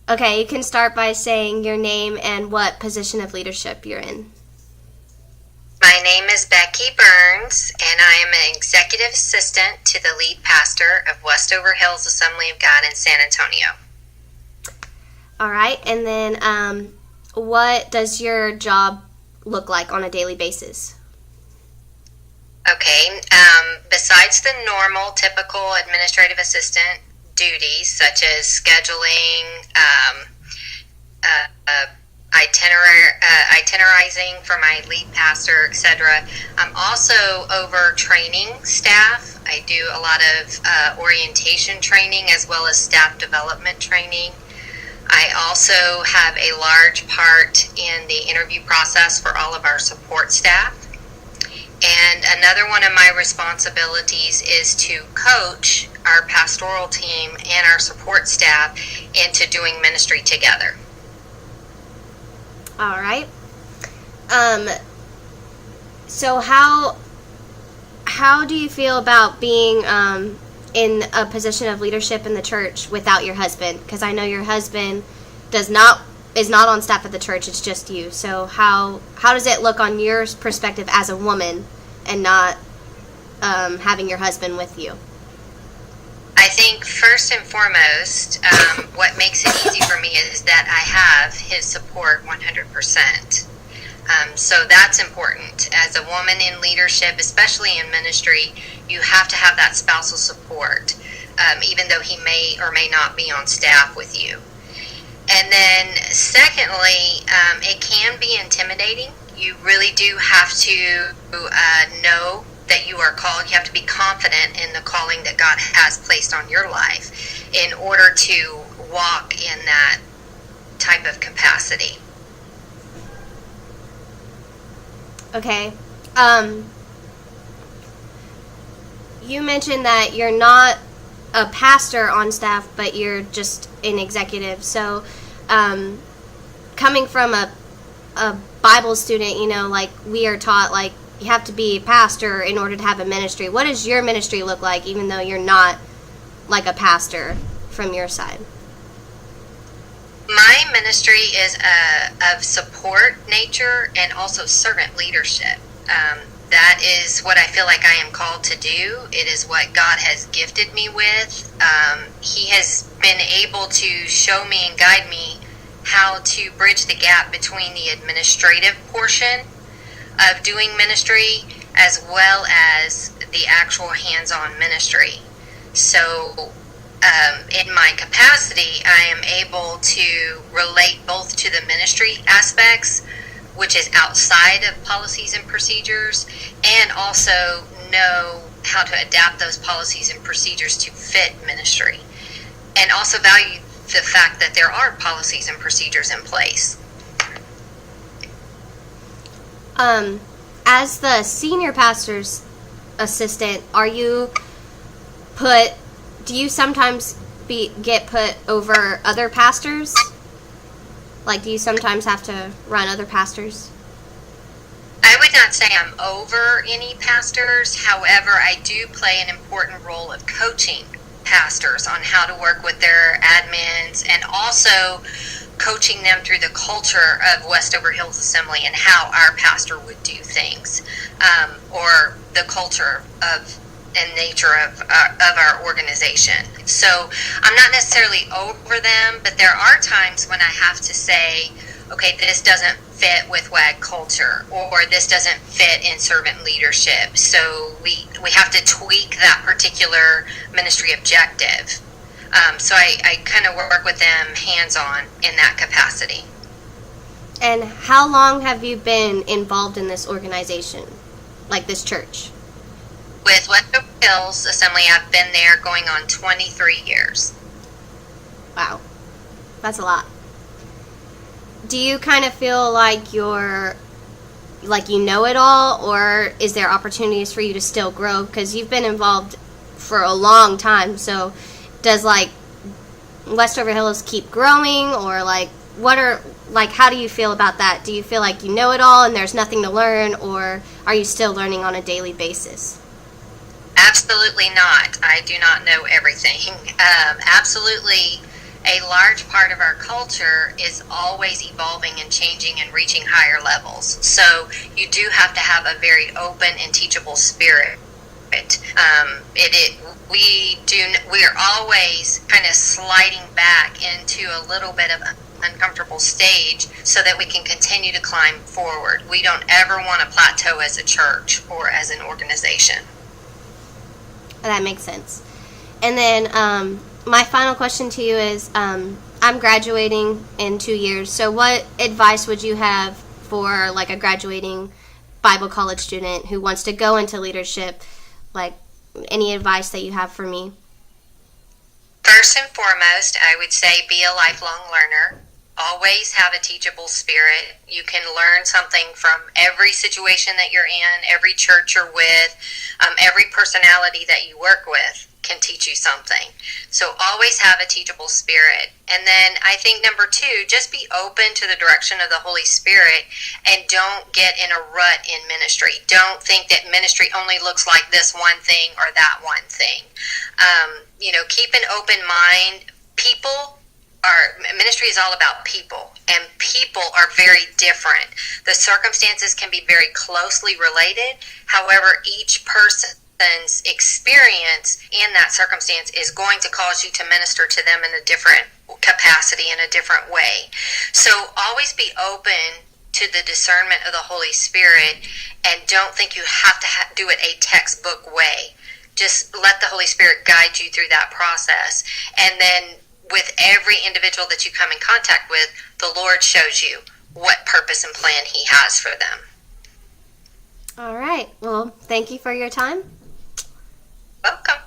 Okay, you can start by saying your name and what position of leadership you're in. My name is Becky Burns, and I am an executive assistant to the lead pastor of Westover Hills Assembly of God in San Antonio. All right, and then what does your job look like on a daily basis? Okay, besides the normal, typical administrative assistant duties, such as scheduling, itinerizing for my lead pastor, etc. I'm also over training staff. I do a lot of orientation training as well as staff development training. I also have a large part in the interview process for all of our support staff. And another one of my responsibilities is to coach our pastoral team and our support staff into doing ministry together. All right. So how do you feel about being in a position of leadership in the church without your husband? Because I know your husband is not on staff at the church. It's just you. So how does it look on your perspective as a woman and not having your husband with you? I think first and foremost, what makes it easy for me is that I have his support 100%. So that's important. As a woman in leadership, especially in ministry, you have to have that spousal support, even though he may or may not be on staff with you. And then secondly, it can be intimidating. You really do have to know that you are called. You have to be confident in the calling that God has placed on your life in order to walk in that type of capacity. Okay. You mentioned that you're not a pastor on staff, but you're just an executive. So, coming from a Bible student, like we are taught, like you have to be a pastor in order to have a ministry. What does your ministry look like, even though you're not like a pastor from your side? My ministry is of support nature and also servant leadership. That is what I feel like I am called to do. It is what God has gifted me with. He has been able to show me and guide me how to bridge the gap between the administrative portion of doing ministry as well as the actual hands-on ministry. So in my capacity, I am able to relate both to the ministry aspects, which is outside of policies and procedures, and also know how to adapt those policies and procedures to fit ministry, and also value the fact that there are policies and procedures in place. As the senior pastor's assistant, do you sometimes get put over other pastors? Like, do you sometimes have to run other pastors? I would not say I'm over any pastors. However, I do play an important role of coaching pastors on how to work with their admins and also coaching them through the culture of Westover Hills Assembly and how our pastor would do things, or the culture of and nature of our organization. So I'm not necessarily over them, but there are times when I have to say, okay, this doesn't fit with WAG culture, or this doesn't fit in servant leadership. So we have to tweak that particular ministry objective. So I kind of work with them hands-on in that capacity. And how long have you been involved in this organization, like this church? With Westover Hills Assembly, I've been there going on 23 years. Wow. That's a lot. Do you kind of feel like you know it all, or is there opportunities for you to still grow? Because you've been involved for a long time, so does Westover Hills keep growing, or how do you feel about that? Do you feel like you know it all and there's nothing to learn, or are you still learning on a daily basis? Absolutely not. I do not know everything. Absolutely a large part of our culture is always evolving and changing and reaching higher levels. So you do have to have a very open and teachable spirit. We are always kind of sliding back into a little bit of uncomfortable stage so that we can continue to climb forward. We don't ever want to plateau as a church or as an organization. That makes sense. And then my final question to you is, I'm graduating in 2 years. So what advice would you have for like a graduating Bible college student who wants to go into leadership? Like any advice that you have for me? First and foremost, I would say be a lifelong learner. Always have a teachable spirit. You can learn something from every situation that you're in, every church you're with, every personality that you work with can teach you something. So always have a teachable spirit. And then I think number 2, just be open to the direction of the Holy Spirit and don't get in a rut in ministry. Don't think that ministry only looks like this one thing or that one thing. Keep an open mind. Ministry is all about people, and people are very different. The circumstances can be very closely related. However, each person's experience in that circumstance is going to cause you to minister to them in a different capacity, in a different way. So always be open to the discernment of the Holy Spirit, and don't think you have to do it a textbook way. Just let the Holy Spirit guide you through that process. And then with every individual that you come in contact with, the Lord shows you what purpose and plan He has for them. All right. Well, thank you for your time. Welcome.